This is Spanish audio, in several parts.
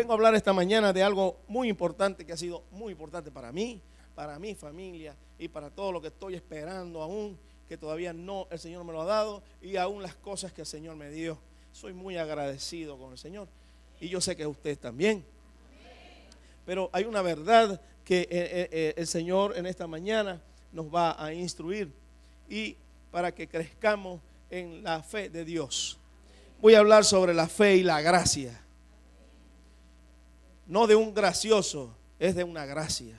vengo a hablar esta mañana de algo muy importante que ha sido muy importante para mí, para mi familia y para todo lo que estoy esperando aún, que todavía no, el Señor me lo ha dado, y aún las cosas que el Señor me dio. Soy muy agradecido con el Señor y yo sé que ustedes también. Pero hay una verdad que el Señor en esta mañana nos va a instruir y para que crezcamos en la fe de Dios. Voy a hablar sobre la fe y la gracia. No de un gracioso, es de una gracia.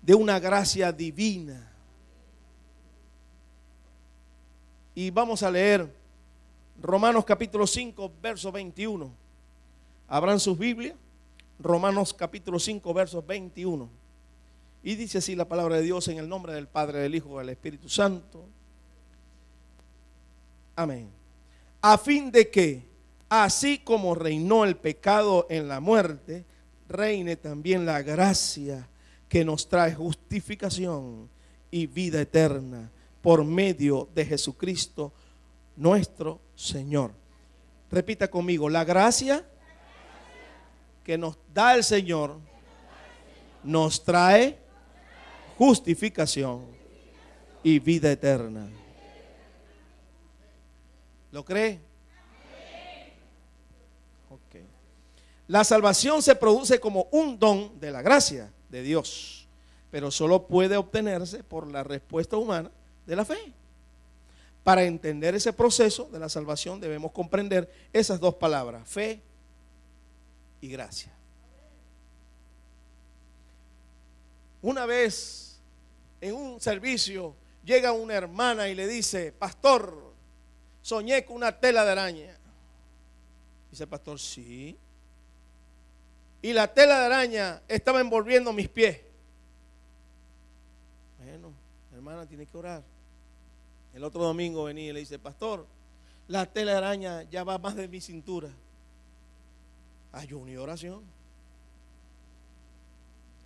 De una gracia divina. Y vamos a leer Romanos capítulo 5, verso 21. Abran sus Biblias. Romanos capítulo 5, verso 21. Y dice así la palabra de Dios en el nombre del Padre, del Hijo y del Espíritu Santo. Amén. A fin de que, así como reinó el pecado en la muerte, reine también la gracia que nos trae justificación y vida eterna por medio de Jesucristo nuestro Señor. Repita conmigo, la gracia que nos da el Señor nos trae justificación y vida eterna. ¿Lo cree? Okay. La salvación se produce como un don de la gracia de Dios, pero solo puede obtenerse por la respuesta humana de la fe. Para entender ese proceso de la salvación debemos comprender esas dos palabras, fe y gracia. Una vez en un servicio llega una hermana y le dice: pastor, soñé con una tela de araña. Dice el pastor: sí. Y la tela de araña estaba envolviendo mis pies. Bueno, hermana, tiene que orar. El otro domingo venía y le dice: pastor, la tela de araña ya va más de mi cintura. Ayuno y oración.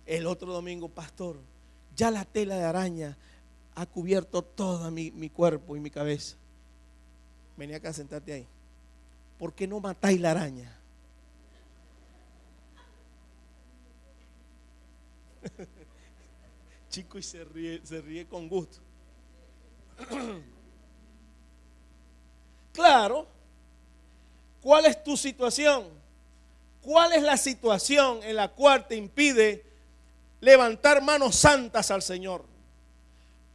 El otro domingo: pastor, ya la tela de araña ha cubierto todo mi cuerpo y mi cabeza. Vení acá, sentate ahí. ¿Por qué no matáis la araña? Chico, y se ríe con gusto. Claro. ¿Cuál es tu situación? ¿Cuál es la situación en la cual te impide levantar manos santas al Señor?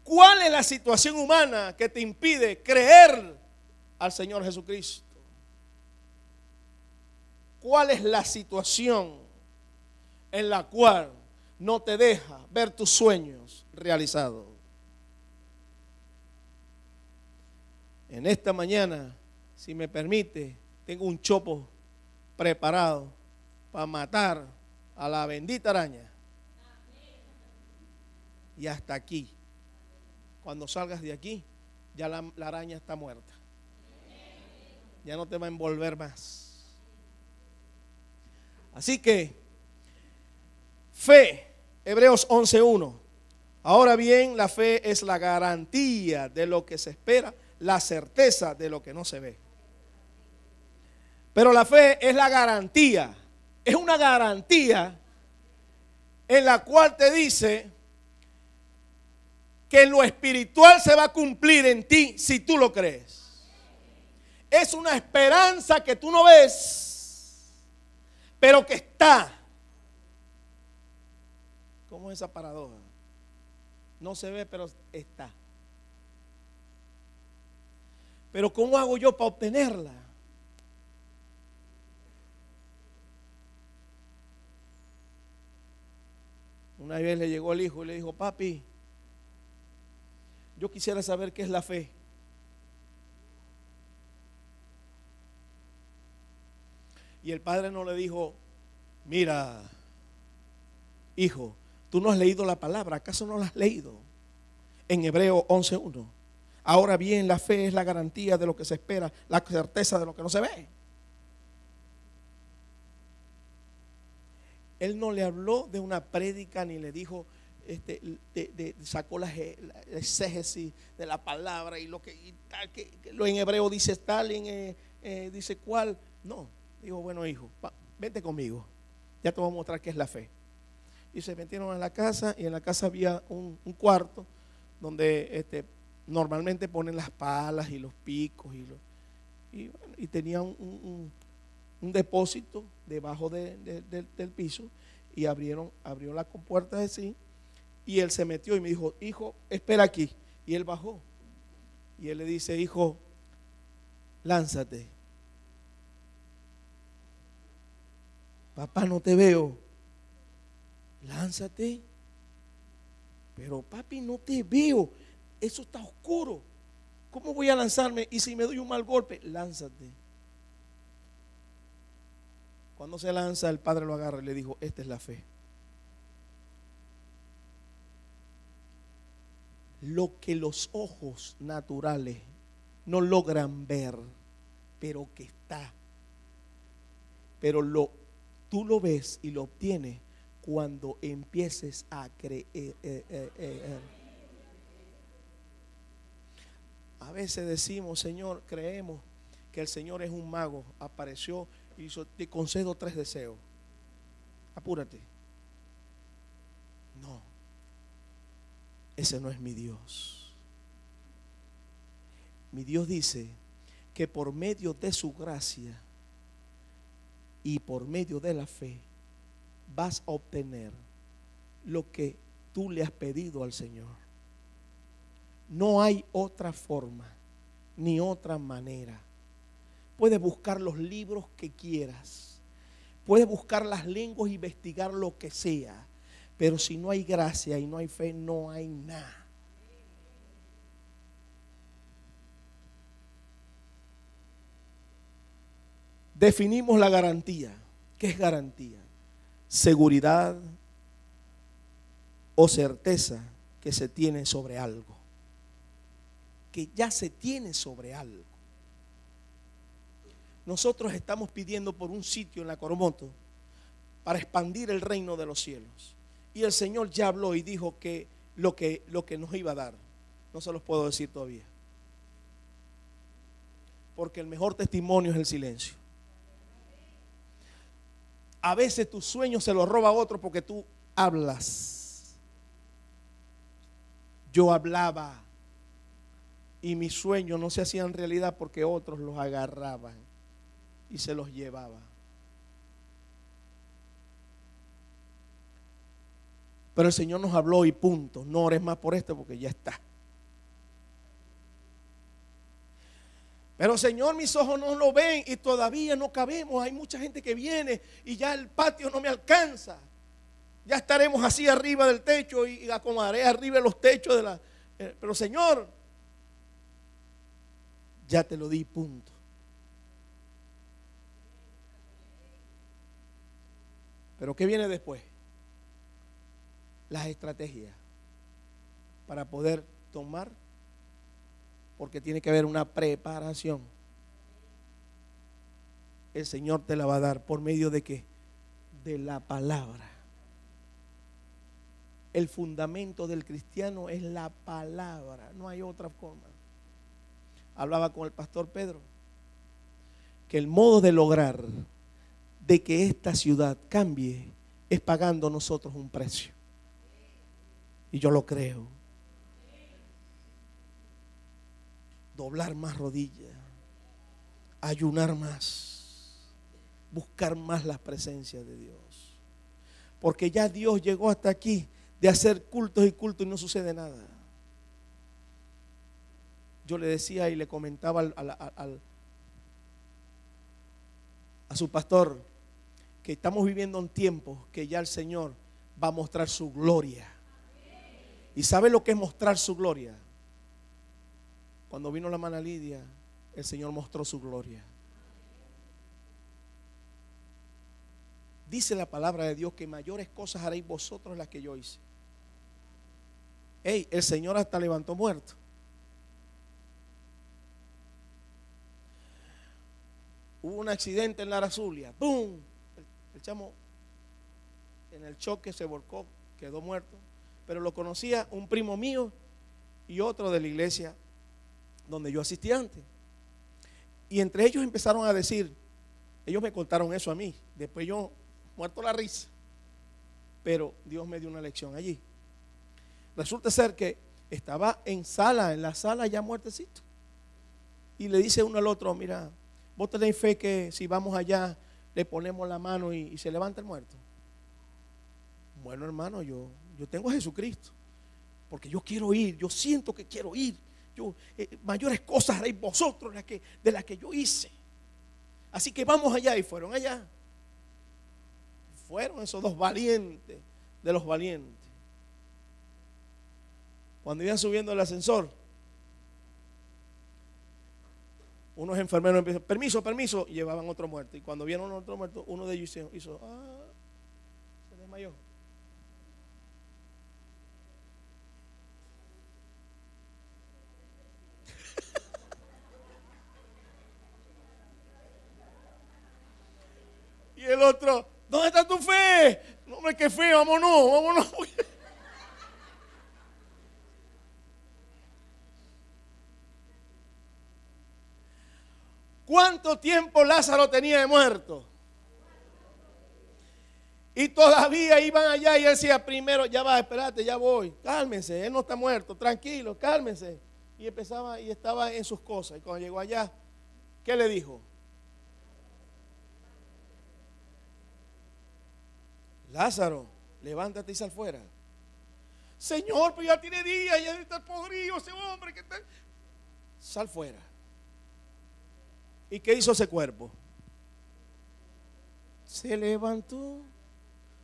¿Cuál es la situación humana que te impide creer al Señor Jesucristo? ¿Cuál es la situación en la cual no te deja ver tus sueños realizados? En esta mañana, si me permite, tengo un chopo preparado para matar a la bendita araña. Y hasta aquí. Cuando salgas de aquí, ya la araña está muerta. Ya no te va a envolver más. Así que, fe, Hebreos 11:1. Ahora bien, la fe es la garantía de lo que se espera, la certeza de lo que no se ve. Pero la fe es la garantía, es una garantía en la cual te dice que lo espiritual se va a cumplir en ti si tú lo crees. Es una esperanza que tú no ves, pero que está. ¿Cómo es esa paradoja? No se ve, pero está. Pero ¿cómo hago yo para obtenerla? Una vez le llegó el hijo y le dijo: papi, yo quisiera saber qué es la fe. Y el padre no le dijo: mira, hijo, tú no has leído la palabra, ¿acaso no la has leído? En Hebreos 11:1. Ahora bien, la fe es la garantía de lo que se espera, la certeza de lo que no se ve. Él no le habló de una prédica ni le dijo, sacó la exégesis de la palabra y lo que lo en hebreo dice tal, dice cuál. No, dijo: bueno, hijo, vente conmigo, ya te voy a mostrar qué es la fe. Y se metieron a la casa, y en la casa había un cuarto donde normalmente ponen las palas y los picos y tenía un depósito debajo del piso, y abrió la compuerta así, y él se metió y me dijo, hijo, espera aquí. Y él bajó y él le dice, hijo, lánzate. Papá, no te veo. Lánzate. Pero papi, no te veo, eso está oscuro. ¿Cómo voy a lanzarme? Y si me doy un mal golpe, lánzate. Cuando se lanza, el padre lo agarra y le dijo, esta es la fe. Lo que los ojos naturales no logran ver, pero que está. Pero tú lo ves y lo obtienes cuando empieces a creer. A veces decimos, Señor, creemos que el Señor es un mago, apareció y dijo, te concedo 3 deseos. Apúrate. No, ese no es mi Dios. Mi Dios dice que por medio de su gracia y por medio de la fe vas a obtener lo que tú le has pedido al Señor. No hay otra forma ni otra manera. Puedes buscar los libros que quieras, puedes buscar las lenguas, investigar lo que sea, pero si no hay gracia y no hay fe, no hay nada. Definimos la garantía. ¿Qué es garantía? Seguridad o certeza que se tiene sobre algo, que ya se tiene sobre algo. Nosotros estamos pidiendo por un sitio en la Coromoto para expandir el reino de los cielos, y el Señor ya habló y dijo que lo que nos iba a dar. No se los puedo decir todavía, porque el mejor testimonio es el silencio. A veces tus sueños se los roba otro porque tú hablas. Yo hablaba y mis sueños no se hacían realidad porque otros los agarraban y se los llevaban. Pero el Señor nos habló y punto. No ores más por esto porque ya está. Pero Señor, mis ojos no lo ven y todavía no cabemos. Hay mucha gente que viene y ya el patio no me alcanza. Ya estaremos así arriba del techo y acomodaré arriba de los techos de la... Pero Señor, ya te lo di, punto. Pero ¿qué viene después? Las estrategias para poder tomar, porque tiene que haber una preparación. El Señor te la va a dar por medio de ¿qué? De la palabra. El fundamento del cristiano es la palabra, no hay otra forma. Hablaba con el pastor Pedro que el modo de lograr de que esta ciudad cambie es pagando nosotros un precio, y yo lo creo. Doblar más rodillas, ayunar más, buscar más la presencia de Dios, porque ya Dios llegó hasta aquí de hacer cultos y cultos y no sucede nada. Yo le decía y le comentaba a su pastor que estamos viviendo un tiempo que ya el Señor va a mostrar su gloria. ¿Y sabe lo que es mostrar su gloria? Cuando vino la hermana Lidia, el Señor mostró su gloria. Dice la palabra de Dios que mayores cosas haréis vosotros las que yo hice. El Señor hasta levantó muertos. Hubo un accidente en Lara Zulia. ¡Pum! El chamo en el choque se volcó, quedó muerto. Pero lo conocía un primo mío y otro de la iglesia donde yo asistí antes. Y entre ellos empezaron a decir, Ellos me contaron eso a mí. Después yo, muerto la risa. Pero Dios me dio una lección allí. Resulta ser que estaba en la sala ya muertecito. Y le dice uno al otro, mira, vos tenéis fe que si vamos allá le ponemos la mano y se levanta el muerto. Bueno, hermano, yo tengo a Jesucristo. Porque yo quiero ir, yo siento que quiero ir. Mayores cosas haréis vosotros de las que yo hice. Así que vamos allá. Y fueron allá. Fueron esos dos valientes de los valientes. Cuando iban subiendo el ascensor, unos enfermeros empezaron, permiso, y llevaban otro muerto. Y cuando vieron otro muerto, uno de ellos hizo se desmayó. Y el otro, ¿dónde está tu fe? No, hombre, qué fe, vámonos. ¿Cuánto tiempo Lázaro tenía de muerto? Y todavía iban allá y él decía, primero, ya va, espérate, ya voy. Cálmense, él no está muerto, tranquilo, cálmense. Y empezaba y estaba en sus cosas. Y cuando llegó allá, ¿qué le dijo? Lázaro, levántate y sal fuera. Señor, pues ya tiene días, ya está podrido ese hombre. Sal fuera. ¿Y qué hizo ese cuerpo? Se levantó,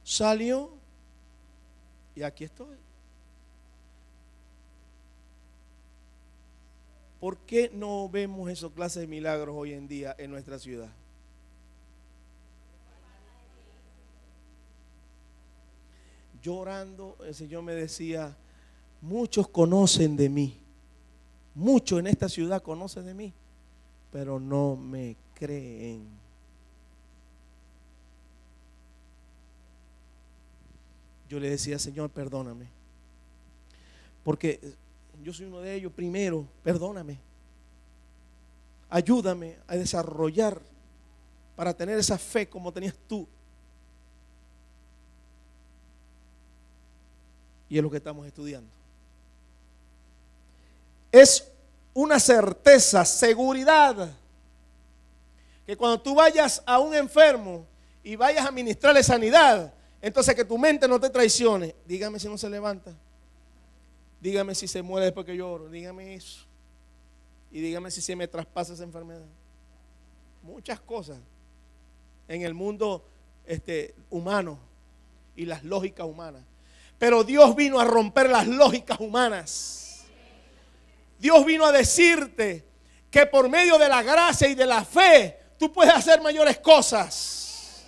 salió y aquí estoy. ¿Por qué no vemos esas clases de milagros hoy en día en nuestra ciudad? Llorando, el Señor me decía, muchos conocen de mí, muchos en esta ciudad conocen de mí, pero no me creen. Yo le decía, Señor, perdóname, porque yo soy uno de ellos. Primero, perdóname, ayúdame a desarrollar para tener esa fe como tenías tú. Y es lo que estamos estudiando. Es una certeza, seguridad, que cuando tú vayas a un enfermo y vayas a ministrarle sanidad, entonces que tu mente no te traicione. Dígame si no se levanta, dígame si se muere después que lloro, dígame eso, y dígame si se me traspasa esa enfermedad. Muchas cosas en el mundo humano y las lógicas humanas. Pero Dios vino a romper las lógicas humanas. Dios vino a decirte que por medio de la gracia y de la fe tú puedes hacer mayores cosas.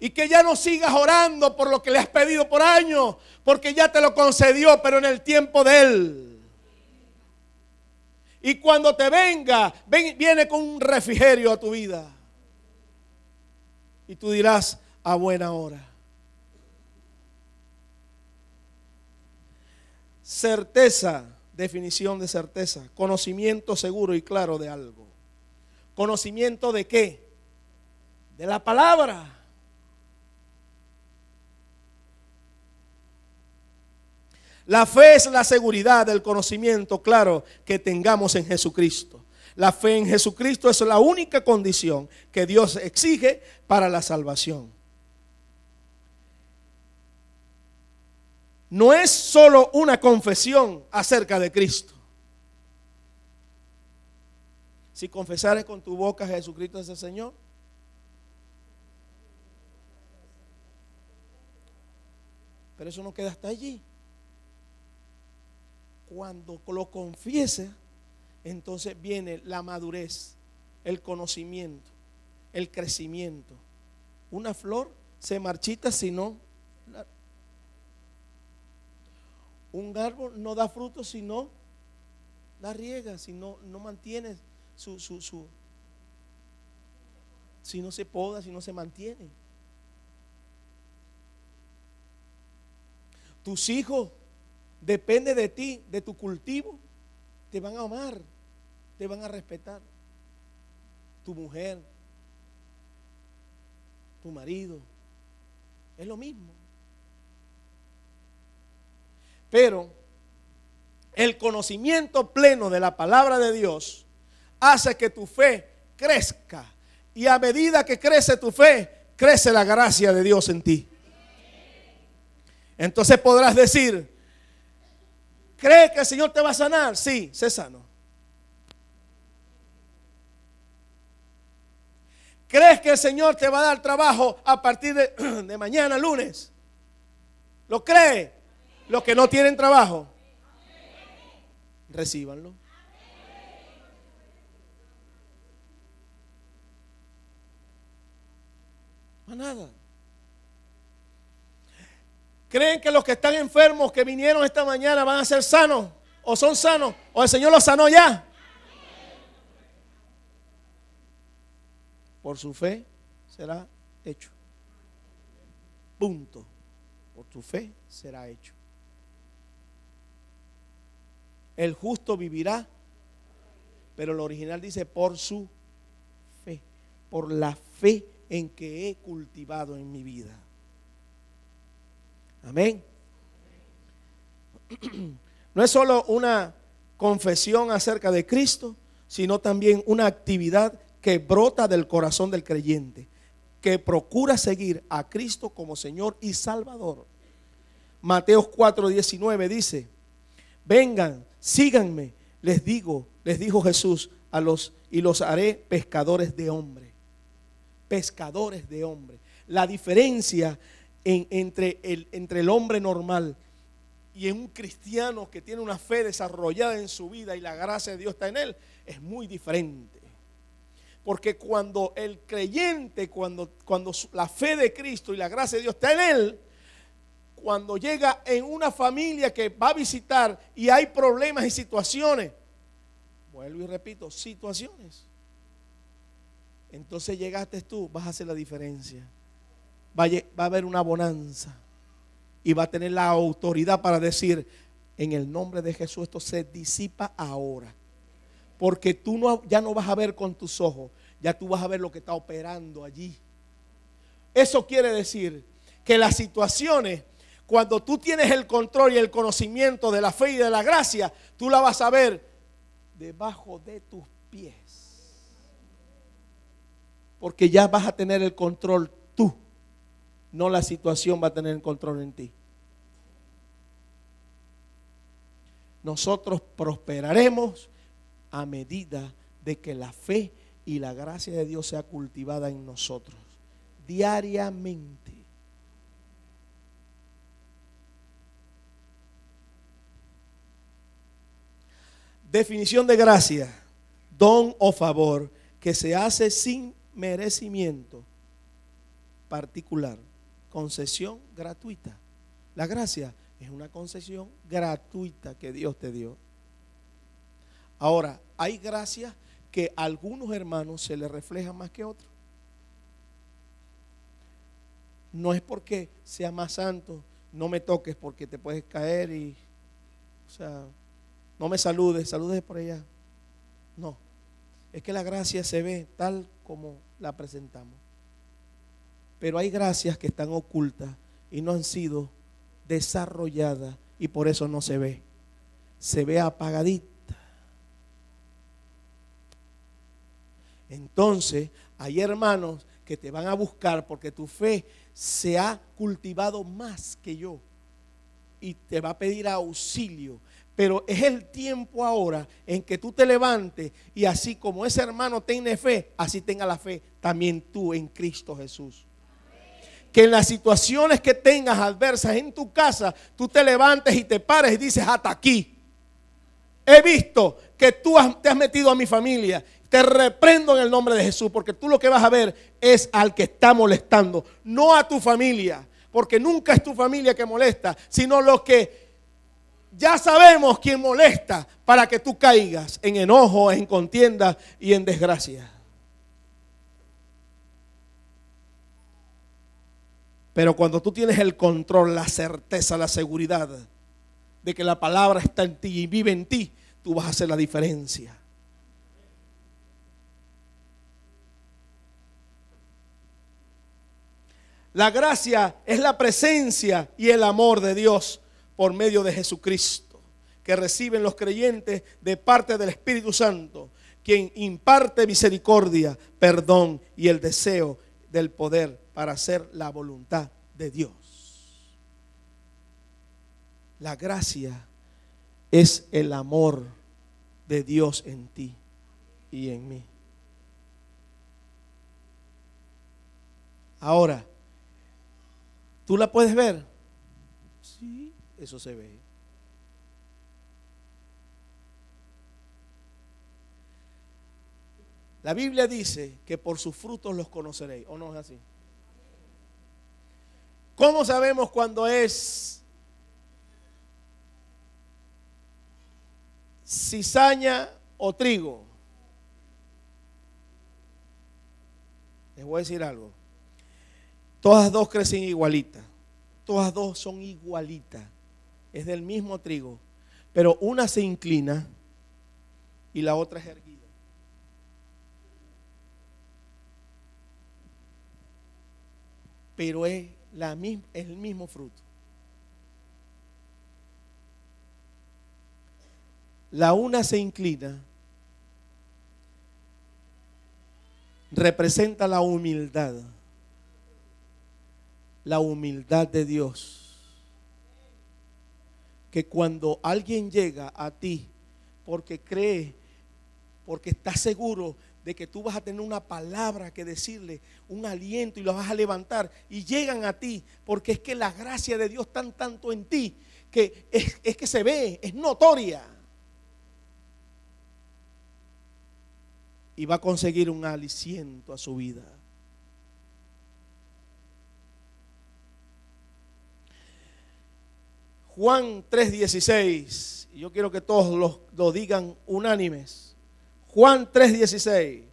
Y que ya no sigas orando por lo que le has pedido por años, porque ya te lo concedió, pero en el tiempo de Él. Y cuando te venga, viene con un refrigerio a tu vida. Y tú dirás, a buena hora. Certeza, definición de certeza, conocimiento seguro y claro de algo. ¿Conocimiento de qué? De la palabra. La fe es la seguridad del conocimiento claro que tengamos en Jesucristo. La fe en Jesucristo es la única condición que Dios exige para la salvación. No es solo una confesión acerca de Cristo. Si confesares con tu boca Jesucristo es el Señor, pero eso no queda hasta allí. Cuando lo confieses, entonces viene la madurez, el conocimiento, el crecimiento. Una flor se marchita si no. Un árbol no da fruto si no la riega, si no mantiene si no se poda, si no se mantiene. Tus hijos, depende de ti, de tu cultivo, te van a amar, te van a respetar. tu mujer, tu marido. Es lo mismo. Pero el conocimiento pleno de la palabra de Dios hace que tu fe crezca. Y a medida que crece tu fe, crece la gracia de Dios en ti. Entonces podrás decir, ¿cree que el Señor te va a sanar? Sí, sé sano. ¿Crees que el Señor te va a dar trabajo a partir de mañana, lunes? ¿Lo cree? Los que no tienen trabajo, recíbanlo. Más nada. ¿Creen que los que están enfermos que vinieron esta mañana van a ser sanos? ¿O son sanos? ¿O el Señor los sanó ya? Por su fe será hecho. Punto. Por tu fe será hecho. El justo vivirá, pero el original dice por su fe, por la fe en que he cultivado en mi vida. Amén. No es solo una confesión acerca de Cristo, sino también una actividad que brota del corazón del creyente, que procura seguir a Cristo como Señor y Salvador. Mateo 4:19 dice, vengan, síganme, les dijo Jesús y los haré pescadores de hombres. Pescadores de hombres. La diferencia entre el hombre normal y en un cristiano que tiene una fe desarrollada en su vida y la gracia de Dios está en él, es muy diferente. Porque cuando el creyente, cuando la fe de Cristo y la gracia de Dios está en él, cuando llega en una familia que va a visitar y hay problemas y situaciones, vuelvo y repito, situaciones, entonces llegaste tú, vas a hacer la diferencia. Va a haber una bonanza y va a tener la autoridad para decir, en el nombre de Jesús esto se disipa ahora. Porque tú ya no vas a ver con tus ojos, ya tú vas a ver lo que está operando allí. Eso quiere decir que las situaciones, cuando tú tienes el control y el conocimiento de la fe y de la gracia, tú la vas a ver debajo de tus pies. Porque ya vas a tener el control tú, no la situación va a tener el control en ti. Nosotros prosperaremos a medida de que la fe y la gracia de Dios sea cultivada en nosotros diariamente. Definición de gracia: don o favor que se hace sin merecimiento particular, concesión gratuita. La gracia es una concesión gratuita que Dios te dio. Ahora, hay gracias que a algunos hermanos se les refleja más que a otros. No es porque sea más santo, no me toques porque te puedes caer y, no me saludes por allá. No, es que la gracia se ve tal como la presentamos. Pero hay gracias que están ocultas y no han sido desarrolladas y por eso no se ve. Se ve apagadita. Entonces, hay hermanos que te van a buscar porque tu fe se ha cultivado más que yo y te va a pedir auxilio. Pero es el tiempo ahora en que tú te levantes y así como ese hermano tiene fe, así tenga la fe también tú en Cristo Jesús. Que en las situaciones que tengas adversas en tu casa, tú te levantes y te pares y dices, hasta aquí. He visto que tú te has metido a mi familia. Te reprendo en el nombre de Jesús, porque tú lo que vas a ver es al que está molestando, no a tu familia, porque nunca es tu familia que molesta, sino lo que ya sabemos quién molesta para que tú caigas en enojo, en contienda y en desgracia. Pero cuando tú tienes el control, la certeza, la seguridad de que la palabra está en ti y vive en ti, tú vas a hacer la diferencia. La gracia es la presencia y el amor de Dios por medio de Jesucristo, que reciben los creyentes de parte del Espíritu Santo, quien imparte misericordia, perdón y el deseo del poder para hacer la voluntad de Dios. La gracia es el amor de Dios en ti y en mí. Ahora, ¿tú la puedes ver? Sí, eso se ve. La Biblia dice que por sus frutos los conoceréis, ¿o no es así? ¿Cómo sabemos cuando es cizaña o trigo? Les voy a decir algo. Todas dos crecen igualitas. Todas dos son igualitas. Es del mismo trigo. Pero una se inclina y la otra es erguida. Pero es el mismo fruto. La una se inclina, representa la humildad de Dios. Que cuando alguien llega a ti porque cree, porque está seguro de que tú vas a tener una palabra que decirle, un aliento, y lo vas a levantar, y llegan a ti porque es que la gracia de Dios está tanto en ti que es que se ve, es notoria, y va a conseguir un aliciento a su vida. Juan 3:16, y yo quiero que todos lo digan unánimes. Juan 3:16.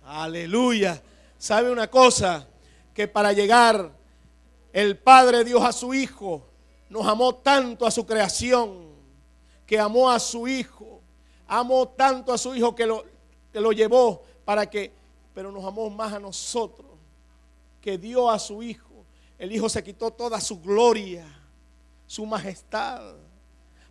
Aleluya. ¿Sabe una cosa? Que para llegar el Padre Dios a su Hijo, nos amó tanto a su creación, que amó a su Hijo. Amó tanto a su Hijo que lo llevó pero nos amó más a nosotros, que dio a su Hijo. El Hijo se quitó toda su gloria, su majestad,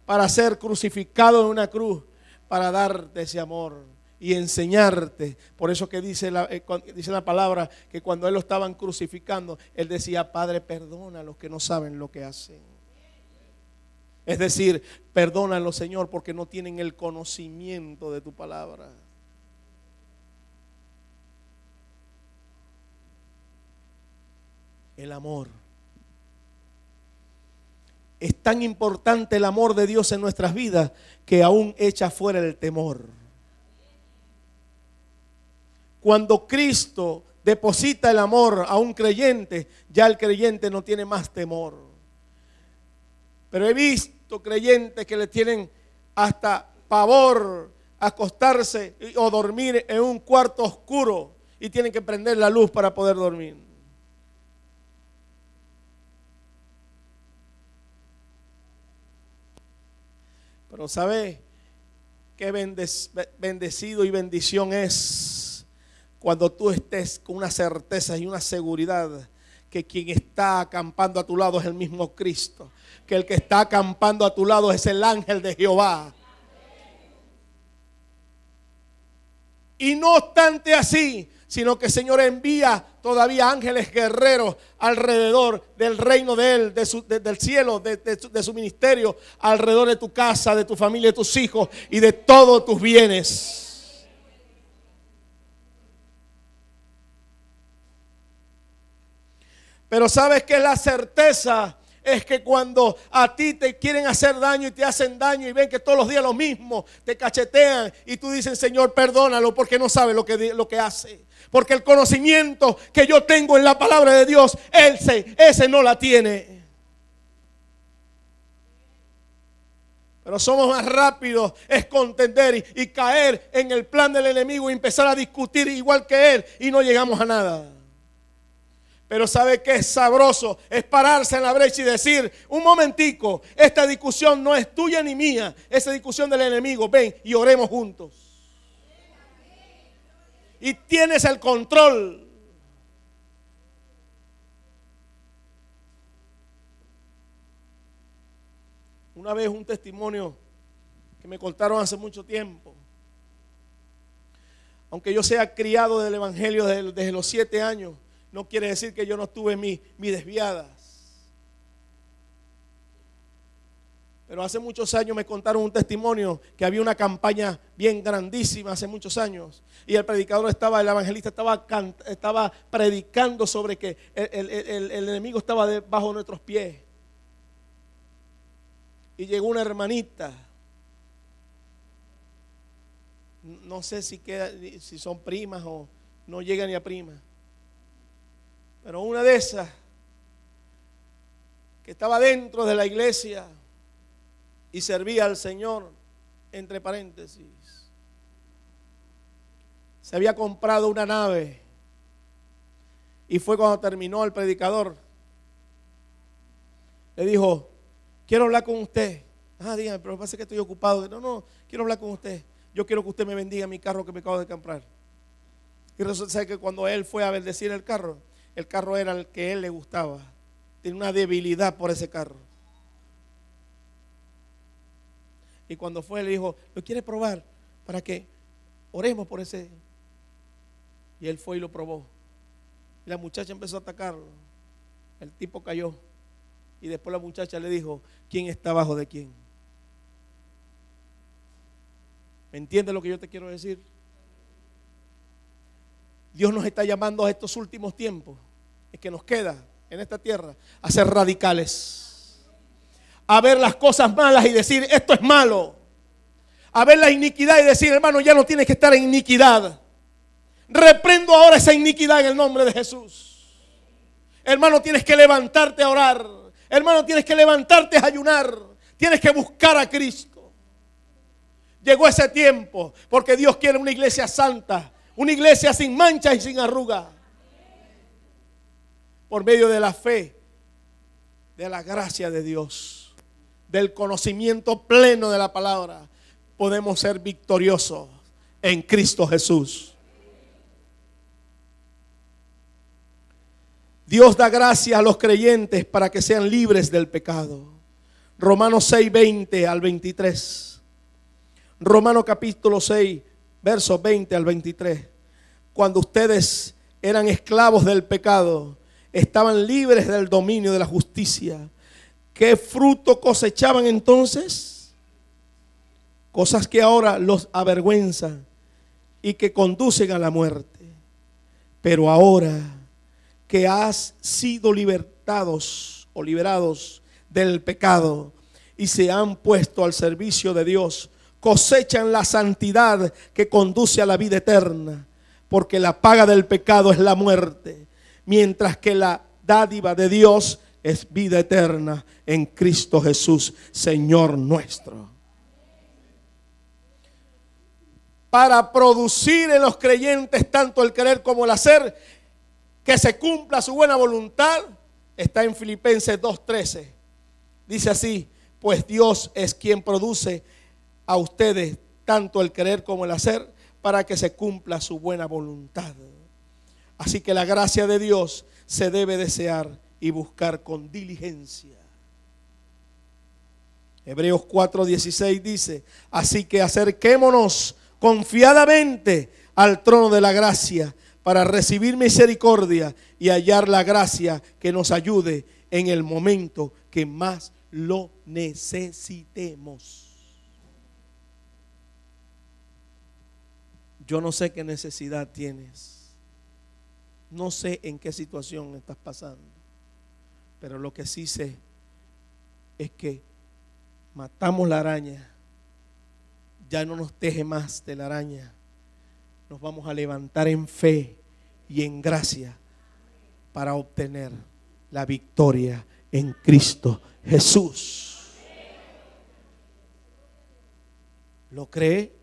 para ser crucificado en una cruz, para darte ese amor y enseñarte. Por eso que dice la palabra, que cuando Él lo estaban crucificando, Él decía: Padre, perdona a los que no saben lo que hacen. Es decir, perdónalo, Señor, porque no tienen el conocimiento de tu palabra. El amor. Es tan importante el amor de Dios en nuestras vidas que aún echa fuera el temor. Cuando Cristo deposita el amor a un creyente, ya el creyente no tiene más temor. Pero he visto creyentes que le tienen hasta pavor acostarse o dormir en un cuarto oscuro y tienen que prender la luz para poder dormir. Pero ¿sabe qué bendecido y bendición es cuando tú estés con una certeza y una seguridad que quien está acampando a tu lado es el mismo Cristo? Que el que está acampando a tu lado es el ángel de Jehová. Y no obstante así, sino que el Señor envía todavía ángeles guerreros alrededor del reino de Él, del cielo, de su ministerio, alrededor de tu casa, de tu familia, de tus hijos y de todos tus bienes. Pero ¿sabes qué es la certeza? Es que cuando a ti te quieren hacer daño y te hacen daño y ven que todos los días lo mismo, te cachetean y tú dices: Señor, perdónalo, porque no sabe lo que hace. Porque el conocimiento que yo tengo en la palabra de Dios, ese no la tiene. Pero somos más rápidos es contender y caer en el plan del enemigo y empezar a discutir igual que él y no llegamos a nada. Pero ¿sabe qué es sabroso? Es pararse en la brecha y decir, un momentico, esta discusión no es tuya ni mía, es discusión del enemigo. Ven y oremos juntos. Y tienes el control. Una vez un testimonio que me contaron hace mucho tiempo. Aunque yo sea criado del evangelio desde los 7 años, no quiere decir que yo no tuve mis desviadas. Pero hace muchos años me contaron un testimonio que había una campaña bien grandísima hace muchos años. Y el predicador el evangelista estaba predicando sobre que el enemigo estaba debajo de nuestros pies. Y llegó una hermanita. No sé si son primas o no llega ni a prima. Pero una de esas que estaba dentro de la iglesia y servía al Señor, entre paréntesis, se había comprado una nave. Y fue cuando terminó el predicador. Le dijo, quiero hablar con usted. Dígame, pero pasa que estoy ocupado. No, quiero hablar con usted. Yo quiero que usted me bendiga mi carro que me acabo de comprar. Y resulta que cuando él fue a bendecir el carro era el que a él le gustaba. Tiene una debilidad por ese carro. Y cuando fue, le dijo, ¿lo quiere probar? Para que oremos por ese. Y él fue y lo probó. Y la muchacha empezó a atacarlo. El tipo cayó. Y después la muchacha le dijo, ¿quién está abajo de quién? ¿Me entiendes lo que yo te quiero decir? Dios nos está llamando a estos últimos tiempos, es que nos queda en esta tierra, a ser radicales, a ver las cosas malas y decir, esto es malo, a ver la iniquidad y decir, hermano, ya no tienes que estar en iniquidad, reprendo ahora esa iniquidad en el nombre de Jesús. Hermano, tienes que levantarte a orar, hermano, tienes que levantarte a ayunar, tienes que buscar a Cristo. Llegó ese tiempo, porque Dios quiere una iglesia santa, una iglesia sin manchas y sin arrugas. Por medio de la fe, de la gracia de Dios, del conocimiento pleno de la palabra, podemos ser victoriosos en Cristo Jesús. Dios da gracia a los creyentes para que sean libres del pecado. Romanos 6, 20 al 23. Romanos capítulo 6, versos 20 al 23. Cuando ustedes eran esclavos del pecado, estaban libres del dominio de la justicia. ¿Qué fruto cosechaban entonces? Cosas que ahora los avergüenzan y que conducen a la muerte. Pero ahora que has sido libertados o liberados del pecado y se han puesto al servicio de Dios, cosechan la santidad que conduce a la vida eterna, porque la paga del pecado es la muerte, mientras que la dádiva de Dios es vida eterna en Cristo Jesús, Señor nuestro. Para producir en los creyentes tanto el querer como el hacer, que se cumpla su buena voluntad, está en Filipenses 2:13. Dice así, pues Dios es quien produce a ustedes tanto el querer como el hacer para que se cumpla su buena voluntad. Así que la gracia de Dios se debe desear y buscar con diligencia. Hebreos 4:16 dice, así que acerquémonos confiadamente al trono de la gracia para recibir misericordia y hallar la gracia que nos ayude en el momento que más lo necesitemos. Yo no sé qué necesidad tienes, no sé en qué situación estás pasando, pero lo que sí sé es que matamos la araña, ya no nos teje más de la araña, nos vamos a levantar en fe y en gracia para obtener la victoria en Cristo Jesús. ¿Lo cree?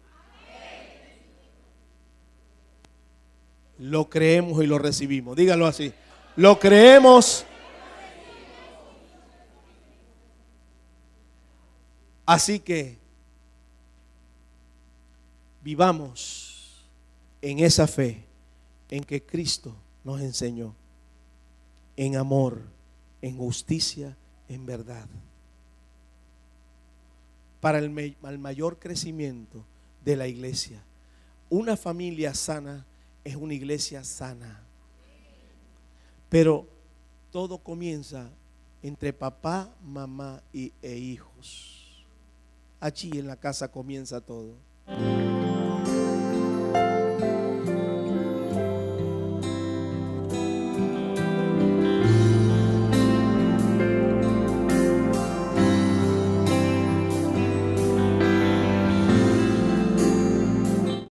Lo creemos y lo recibimos. Dígalo así. Lo creemos. Así que vivamos en esa fe en que Cristo nos enseñó, en amor, en justicia, en verdad, para el mayor crecimiento de la iglesia. Una familia sana es una iglesia sana. Pero todo comienza entre papá, mamá e hijos. Allí en la casa comienza todo.